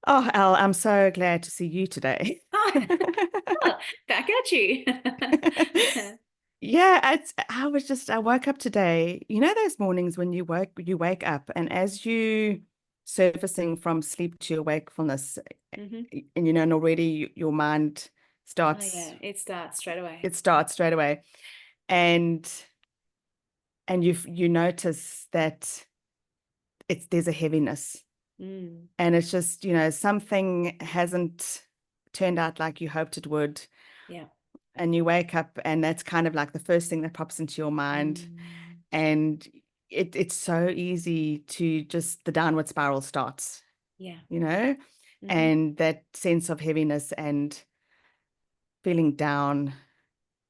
Oh, Al, I'm so glad to see you today. Hi. Oh, back at you. Yeah, I woke up today. You know those mornings when you wake up and as you surfacing from sleep to your wakefulness, hmm and already your mind Oh starts yeah, it starts straight away. it starts straight away. And you notice that there's a heaviness. Mm, And it's just, something hasn't turned out like you hoped it would. yeah. And you wake up and that's kind of like the first thing that pops into your mind. Mm, And it's so easy to just the downward spiral starts, yeah. you know, hmm and that sense of heaviness and feeling down.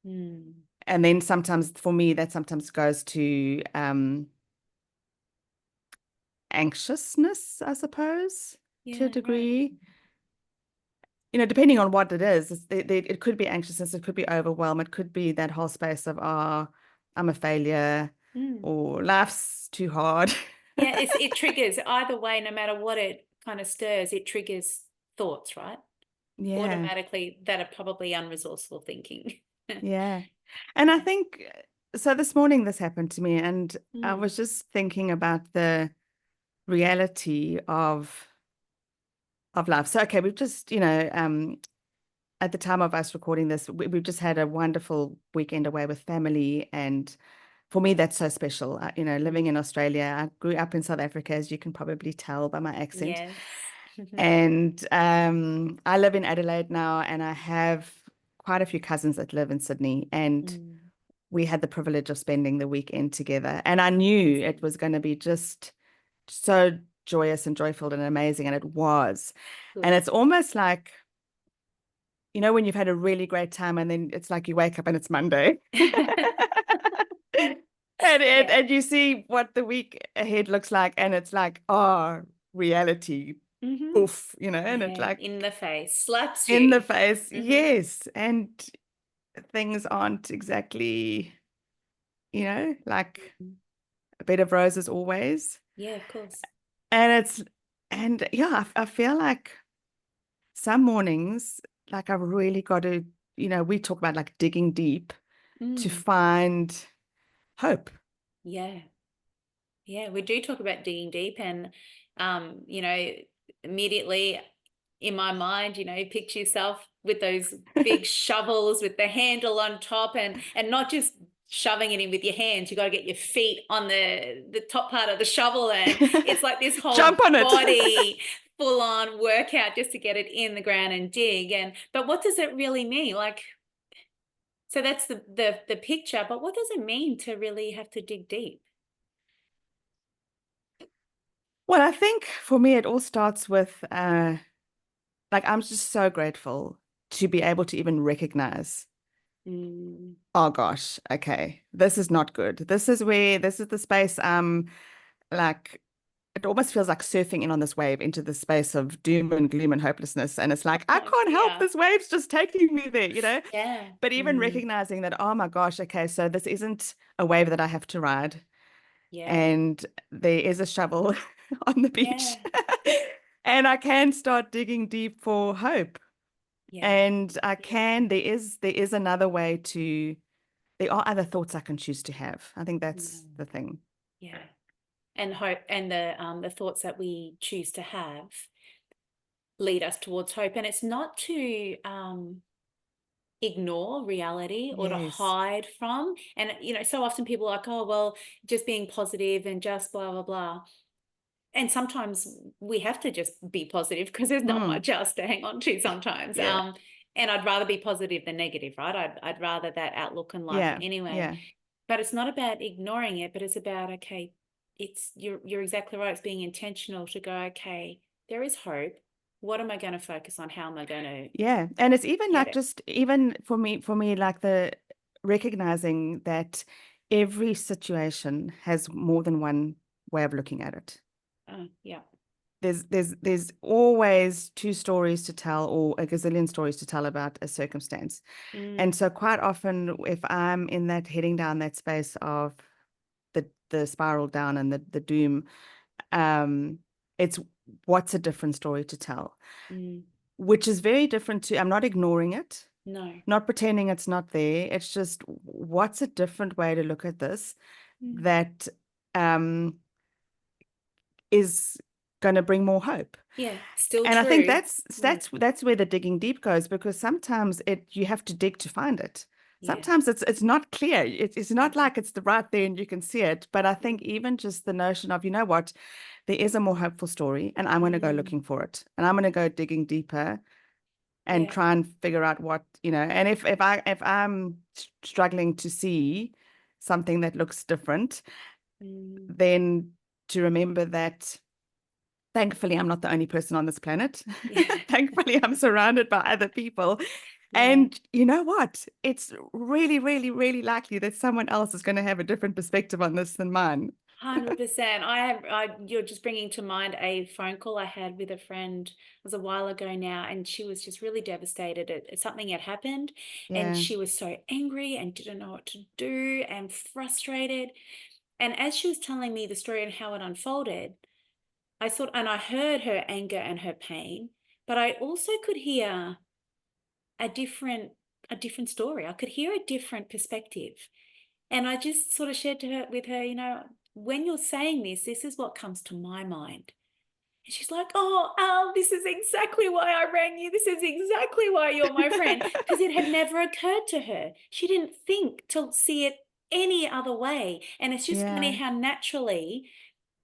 Mm, And then sometimes for me, that sometimes goes to anxiousness, I suppose, to a yeah, right. degree. Depending on what it is, it could be anxiousness, it could be overwhelm, it could be that whole space of, I'm a failure Mm. or life's too hard. Yeah, it triggers either way, no matter what it kind of stirs, it triggers thoughts, right? Yeah, Automatically that are probably unresourceful thinking. yeah. And I Yeah. think so this morning this happened to me, and I Mm, was just thinking about the reality of life. So okay, we've just, at the time of us recording this, we've just had a wonderful weekend away with family. And for me, that's so special. Living mm. in Australia, I grew up in South Africa, as you can probably tell by my accent. Yes. And I live in Adelaide now, and I have quite a few cousins that live in Sydney. And Mm, we had the privilege of spending the weekend together. And I knew it amazing. was going to be just so joyous and joyful and amazing. And it was. And Good. it's almost like, when you've had a really great time and then it's like you wake up and it's Monday. Yeah. And you see what the week ahead looks like, and it's like, oh, reality, hmm oof, and it's Yeah. like In the face. Slaps in the you. face, hmm yes. And things aren't exactly, like a bed of roses always. Yeah, of course. And and yeah, I feel like some mornings, like I've really got to, we talk about like digging deep to Mm. find hope. Yeah. Yeah. We do talk about digging deep and you know, immediately in my mind, picture yourself with those big shovels with the handle on top and not just shoving it in with your hands. You got to get your feet on the top part of the shovel and it's like this Jump whole on it. body full on workout just to get it in the ground and dig. And but what does it really mean? Like so that's the picture, but what does it mean to really have to dig deep? Well, I think for me, it all starts with like I'm just so grateful to be able to even recognize, Mm, oh gosh, okay, this is not good. This is the space like it almost feels like surfing in on this wave into the space of doom and gloom and hopelessness. And it's like, I can't help yeah. this wave's just taking me there. Yeah. But even Mm, recognizing that, oh my gosh, okay, so this isn't a wave that I have to ride. yeah. And there is a shovel on the beach. Yeah. And I can start digging deep for hope. Yeah. And Beautiful. there is another way there are other thoughts I can choose to have. I think that's Mm, the thing. yeah. And hope and the thoughts that we choose to have lead us towards hope. And it's not to ignore reality or to Yes. hide from. And so often people are like, oh, well, just being positive and just blah, blah, blah. And sometimes we have to just be positive because there's not Mm, much else to hang on to sometimes. yeah. And I'd rather be positive than negative, right? I'd rather that outlook in life Yeah. anyway. Yeah. But it's not about ignoring it, but it's about, okay, you're exactly right. It's being intentional to go, okay, there is hope. What am I going to focus on? How am I going to Yeah. And it's even get like it? just even for me, like the recognizing that every situation has more than one way of looking at it. Yeah. There's always two stories to tell or a gazillion stories to tell about a circumstance. And Mm, so quite often if I'm in that heading down that space of the spiral down and the doom, um, it's what's a different story to tell, Mm. which is very different to, I'm not ignoring it, No. not pretending it's not there. It's just, what's a different way to look at this Mm. that is going to bring more hope? Yeah, still And I think true. that's where the digging deep goes, because sometimes you have to dig to find it. Yeah. Sometimes it's not clear. It's not Mhm. like it's the right there and you can see it. But I think Mm. even just the notion of, you know what, there is a more hopeful story, and I'm going to go Mm. looking for it, and I'm going to go digging deeper and Yeah. try and figure out what, and if I'm struggling to see something that looks different, Mm. then to remember that thankfully I'm not the only person on this planet. Yeah. Thankfully I'm surrounded by other people. Yeah. And you know what? It's really, really, really likely that someone else is going to have a different perspective on this than mine. 100%. You're just bringing to mind a phone call I had with a friend. It was a while ago now, and she was just really devastated at something had happened, and Yeah. she was so angry and didn't know what to do and frustrated. And as she was telling me the story and how it unfolded, I thought, and I heard her anger and her pain, but I also could hear a different a different story. I could hear a different perspective. And I just sort of shared with her, when you're saying this, this is what comes to my mind. And she's like, oh, Al, this is exactly why I rang you. This is exactly why you're my friend. Because it had never occurred to her. She didn't think to see it any other way. And it's just funny Yeah. how naturally,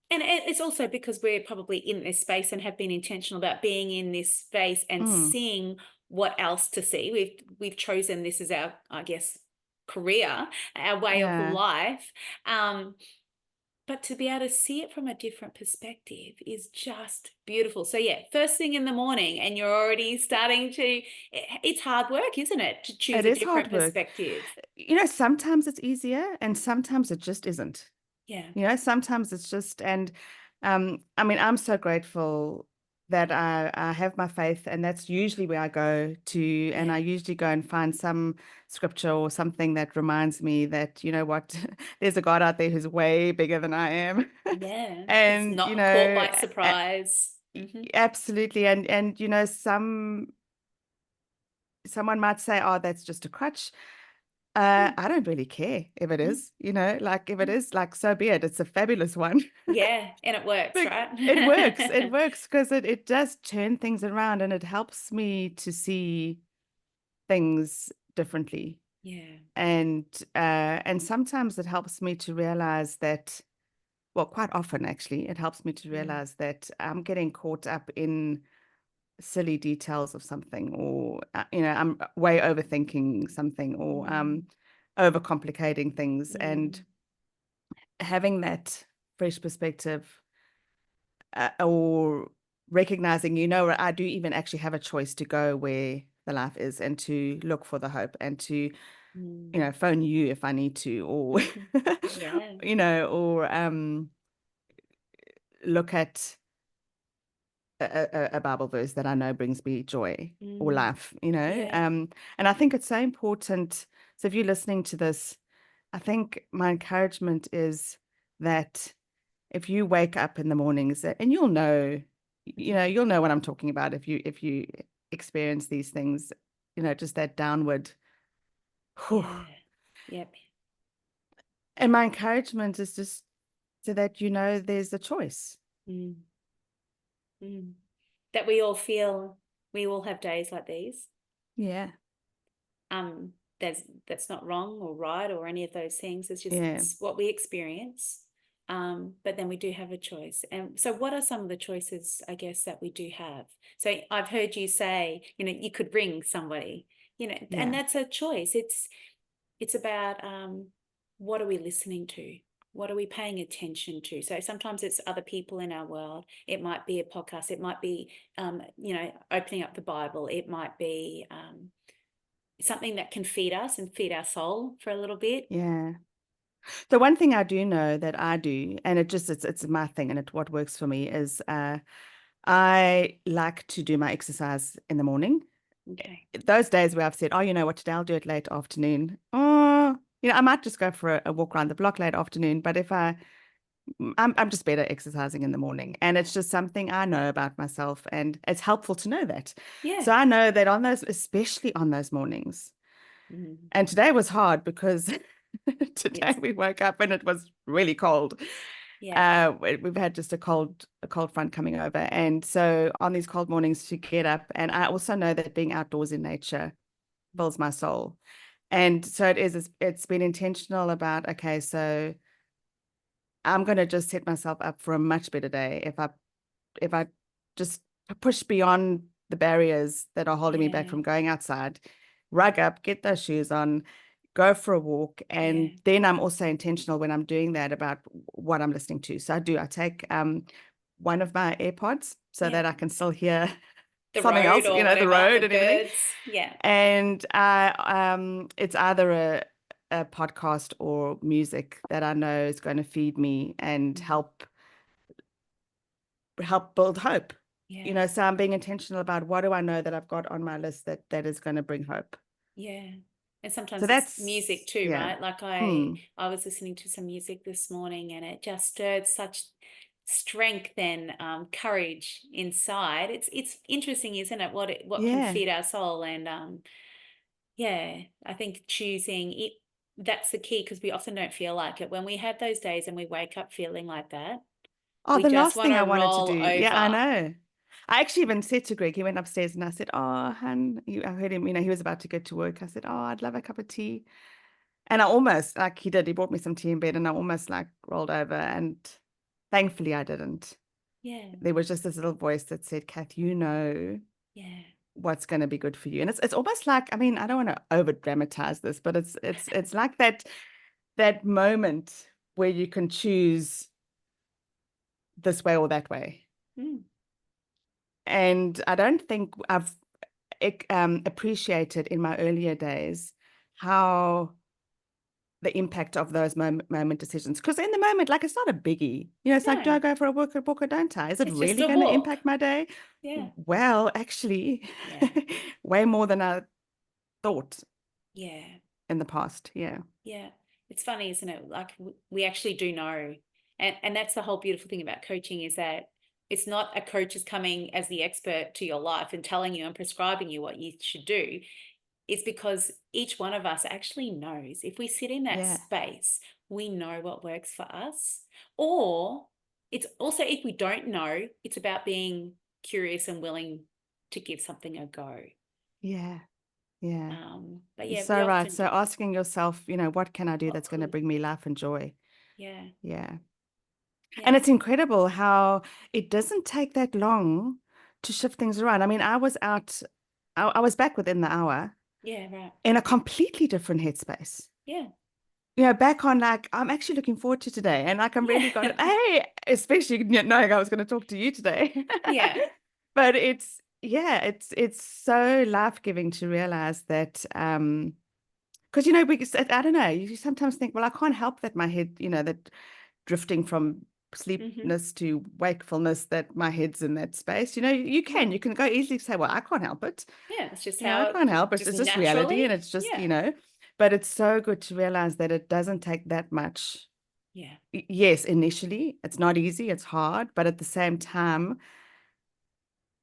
and it's also because we're probably in this space and have been intentional about being in this space and Mm. seeing what else to see. We've chosen this as our, I guess, career, our way of Yeah. life. But to be able to see it from a different perspective is just beautiful. So yeah, first thing in the morning and you're already starting to, it's hard work, isn't it? To choose It a is different hard work. perspective. Sometimes it's easier and sometimes it just isn't. Yeah. Sometimes it's just, and I mean, I'm so grateful that I have my faith, and that's usually where I go to, and Yeah. I usually go and find some scripture or something that reminds me that, you know what, there's a God out there who's way bigger than I am. Yeah. It's And, not caught by surprise. Mm-hmm. absolutely. And, someone might say, oh, that's just a crutch. I don't really care if it is, like if it is, like, so be it. It's a fabulous one. Yeah, and it works, But right? it works. It works because it does turn things around, and it helps me to see things differently. Yeah. And sometimes it helps me to realize that, well, quite often actually, it helps me to Mm. realize that I'm getting caught up in silly details of something, or I'm way overthinking something, or Mm. overcomplicating things, and Mm. having that fresh perspective, or recognizing, I do even actually have a choice to go where the life is, and to look for the hope, and to, Mm. phone you if I need to, or, Mhm. Yeah. or look at a Bible verse that I know brings me joy or Mm. life, Yeah. and I think it's so important. So if you're listening to this, I think my encouragement is that if you wake up in the mornings, and you'll know what I'm talking about if you experience these things, just that downward. whew. Yeah. Yep. And my encouragement is just so that there's a choice. Mm. Mm. That we all feel we all have days like these. Yeah, Um, that's not wrong or right or any of those things. It's just yeah, it's what we experience. But then we do have a choice. And so what are some of the choices, I guess, that we do have? So I've heard you say, you could ring somebody, and yeah, that's a choice. It's about what are we listening to? What are we paying attention to? So sometimes it's other people in our world. It might be a podcast. It might be, opening up the Bible. It might be something that can feed us and feed our soul for a little bit. yeah. The one thing I do know that I do, and it's my thing, and what works for me is, I like to do my exercise in the morning. Okay. Those days where I've said, oh, you know what, today I'll do it late afternoon. Oh, I might just go for a walk around the block late afternoon. But if I, I'm just better exercising in the morning. And it's just something I know about myself. And it's helpful to know that. Yeah. So I know that on those, especially on those mornings, Mm. and today was hard because today Yes. we woke up and it was really cold. Yeah. We've had just a cold front coming over. And so on these cold mornings to get up, and I also know that being outdoors in nature fills my soul. And so it's been intentional about, okay, so I'm going to just set myself up for a much better day if I just push beyond the barriers that are holding me back Yeah. from going outside, rug up, get those shoes on, go for a walk. And Yeah. then I'm also intentional when I'm doing that about what I'm listening to. So I take one of my AirPods so Yeah. that I can still hear The something road else, or the whatever, the road and everything. birds. Yeah. And it's either a podcast or music that I know is going to feed me and Mm. help build hope. Yeah. So I'm being intentional about what do I know that I've got on my list that is going to bring hope. Yeah. And So sometimes it's music that's, too, yeah. right? Like I Mm. I was listening to some music this morning and it just stirred such strength and courage inside. It's interesting, isn't it? What can Yeah. feed our soul and yeah, I think choosing it, that's the key because we often don't feel like it. When we have those days and we wake up feeling like that, Oh, we the just last want thing to I wanted to do. roll Yeah, I over. know. I actually even said to Greg, he went upstairs and I said, oh, hun, I heard him, he was about to go to work. I said, oh, I'd love a cup of tea. And I almost, like he brought me some tea in bed and I almost like rolled over. And thankfully I didn't. Yeah, There was just this little voice that said, Kath, yeah, what's going to be good for you. And it's almost like, I mean, I don't want to over dramatize this, but it's like that moment where you can choose this way or that way. mm, And I don't think I've appreciated in my earlier days how the impact of those moment decisions. Because in the moment, like it's not a biggie. It's like, do no, I go for a walk or don't I? Is it it's just really a going to walk. impact my day? Yeah, Well, actually, yeah, way more than I thought yeah. in the past. Yeah. Yeah, it's funny, isn't it? Like we actually do know. And that's the whole beautiful thing about coaching is that it's not a coach is coming as the expert to your life and telling you and prescribing you what you should do. It's because each one of us actually knows if we sit in that Yeah. space, we know what works for us. Or it's also if we don't know, it's about being curious and willing to give something a go. Yeah. Yeah. But You're yeah, we so right. often So do. asking yourself, what can I do What that's going to could? bring me life and joy? Yeah, Yeah. And yeah, it's incredible how it doesn't take that long to shift things around. I mean, I was back within the hour yeah, right. in a completely different headspace. Yeah. Back on like, I'm actually looking forward to today. And like, I'm really got Yeah. it. Hey, especially knowing I was going to talk to you today. Yeah. But yeah, it's so life-giving to realize that, because I don't know, you sometimes think, well, I can't help that my head, that drifting from Hmm. sleepness to wakefulness, that my head's in that space. Yeah. You can go easily say, well, I can't help it. Yeah. It's just I how can't help it. just It's just reality, naturally. and it's just, Yeah. but it's so good to realize that it doesn't take that much. Yeah. Yes, initially it's not easy, it's hard, but at the same time,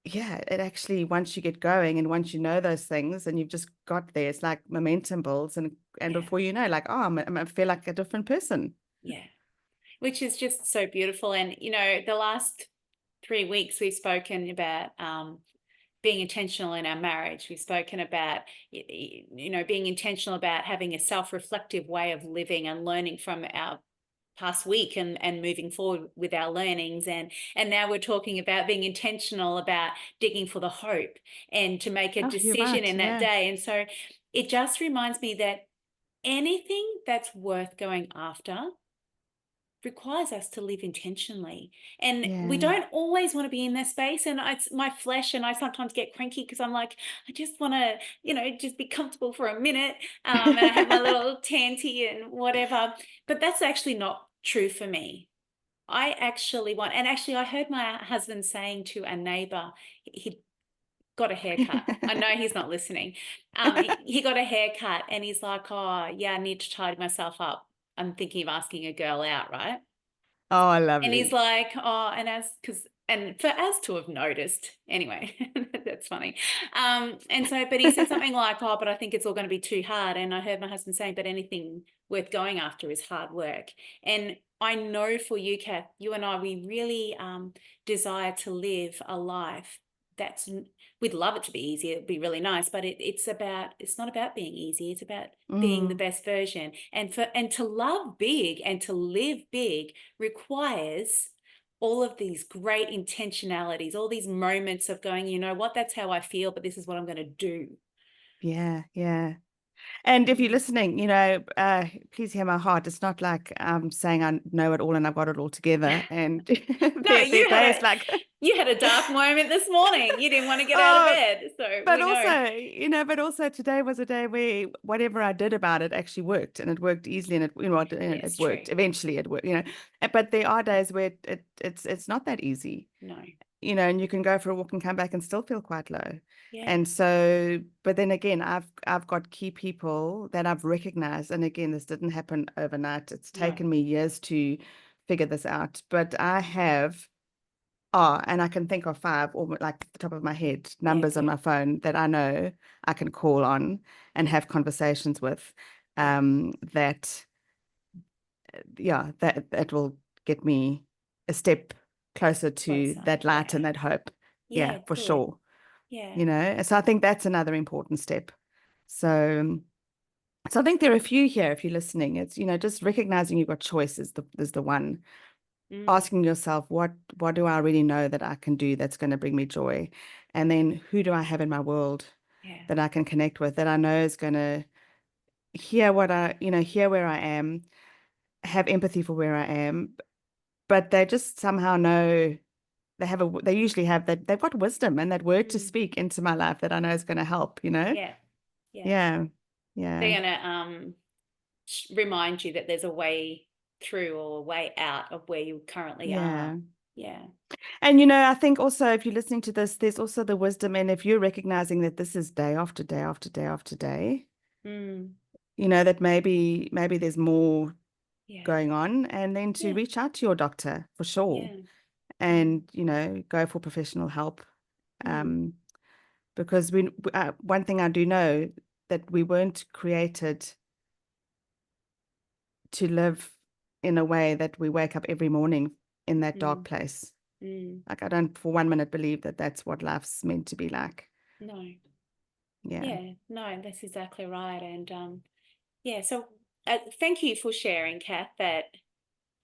yeah, it actually, once you get going and once you know those things and you've just got there, it's like momentum builds, and Yeah. before you know, like, oh, I feel like a different person. Yeah. Which is just so beautiful. And, the last 3 weeks we've spoken about being intentional in our marriage. We've spoken about, being intentional about having a self-reflective way of living and learning from our past week and moving forward with our learnings and now we're talking about being intentional about digging for the hope and to make a Oh, you're decision right. in that Yeah. day. And so it just reminds me that anything that's worth going after requires us to live intentionally. And we Yeah. don't always want to be in that space. And it's my flesh, and I sometimes get cranky because I'm like, I just want to, just be comfortable for a minute. And I have my little tanty and whatever. But that's actually not true for me. I actually want, and actually, I heard my husband saying to a neighbor, he got a haircut. I know he's not listening. He got a haircut and he's like, oh, yeah, I need to tidy myself up. I'm thinking of asking a girl out, right? Oh, And he's lovely. like, oh, and for us to have noticed anyway, that's funny. And so, but he said something like, oh, but I think it's all going to be too hard. And I heard my husband saying, but anything worth going after is hard work. And I know for you, Kath, you and I, we really desire to live a life that's, we'd love it to be easy. It'd be really nice, but it's not about being easy. It's about being the Mm, best version. And to love big and to live big requires all of these great intentionalities, all these moments of going, you know what, that's how I feel, but this is what I'm going to do. yeah, yeah. And if you're listening, please hear my heart. It's not like I'm saying I know it all and I've got it all together. And No, there are days like, you had a dark moment this morning. You didn't want to get out of oh, bed. So but we know. also, today was a day where whatever I did about it actually worked, and it worked easily, and it Yes, true. worked. Eventually, it worked. But there are days where it's not that easy. No. And you can go for a walk and come back and still feel quite low. Yeah. And so, but then again, I've got key people that I've recognized, and again, this didn't happen overnight. It's No. taken me years to figure this out, but I have. And I can think of 5, or like at the top of my head, Yeah, numbers on good. my phone that I know I can call on and have conversations with, Yeah. that, yeah, that will get me a step closer to Closer. that light Yeah. and that hope. Yeah, Yeah, for good. sure. Yeah. And so I think that's another important step. So, so I think there are a few here, if you're listening, it's, just recognizing you've got choice is the one. Mm. Asking yourself, what do I really know that I can do that's going to bring me joy? And then who do I have in my world Yeah. that I can connect with, that I know is going to hear hear where I am, have empathy for where I am, but they just somehow know they usually have that, they've got wisdom and that word to Mm. speak into my life that I know is going to help. Yeah. Yeah. Yeah. Yeah. They're gonna remind you that there's a way through or a way out of where you currently are. Yeah. Yeah. And I think also if you're listening to this, there's also the wisdom, and if you're recognizing that this is day after day after day after day, Mm. that maybe there's more Yeah. going on, and then to Yeah. reach out to your doctor for sure, Yeah. Mm. and go for professional help, Mm. um because one thing I do know, that we weren't created to live in a way that we wake up every morning in that dark Mm. place. Mm. Like, I don't for 1 minute believe that that's what life's meant to be like. No. Yeah. Yeah. No, that's exactly right. And yeah. So thank you for sharing, Kath, that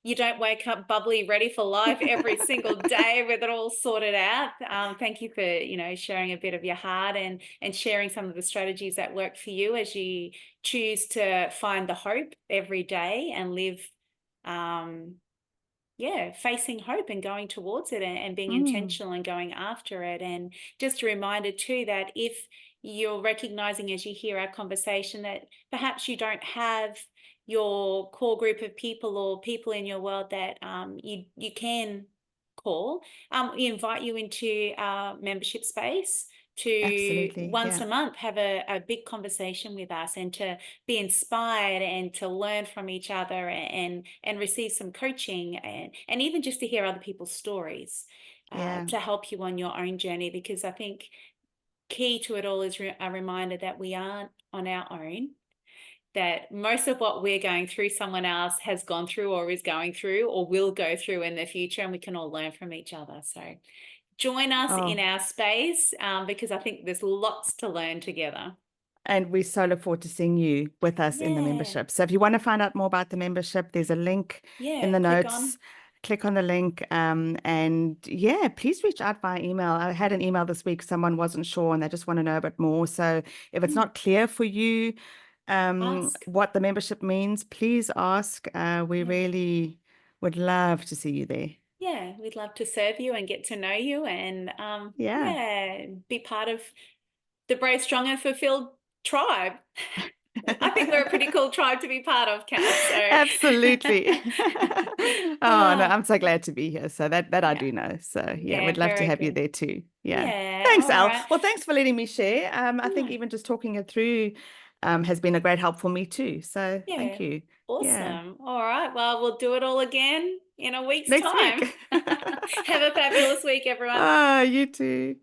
you don't wake up bubbly, ready for life every single day with it all sorted out. Thank you for, sharing a bit of your heart and sharing some of the strategies that work for you as you choose to find the hope every day and live, facing hope and going towards it and being Mm, intentional and going after it. And just a reminder too that if you're recognizing as you hear our conversation that perhaps you don't have your core group of people or people in your world that you can call, we invite you into our membership space to absolutely. once Yeah. a month have a big conversation with us and to be inspired and to learn from each other and receive some coaching and even just to hear other people's stories Yeah. to help you on your own journey, because I think key to it all is a reminder that we aren't on our own, that most of what we're going through someone else has gone through or is going through or will go through in the future, and we can all learn from each other. So join us in Oh, our space because I think there's lots to learn together. and we so look forward to seeing you with us in the Yeah. membership. So if you want to find out more about the membership, there's a link in Yeah. the Click on. notes. Click on the link. And yeah, please reach out via email. I had an email this week. Someone wasn't sure and they just want to know a bit more. So if it's not clear for you, Ask. what the membership means, please ask. We Yeah. really would love to see you there. Yeah. We'd love to serve you and get to know you and Yeah. be part of the Brave, Strong and Fulfilled tribe. I think we're a pretty cool tribe to be part of, Kath. So, Absolutely. Oh no, oh, I'm so glad to be here. So that I yeah, do know. So yeah, yeah, we'd love to very have you good. there too. Yeah. Yeah, Thanks, all Al. right. Well, thanks for letting me share. I think No, even just talking it through has been a great help for me too. So yeah, thank you. Yeah. awesome. All right. Well, we'll do it all again in a week's Next time. week. Have a fabulous week, everyone. Ah, you too.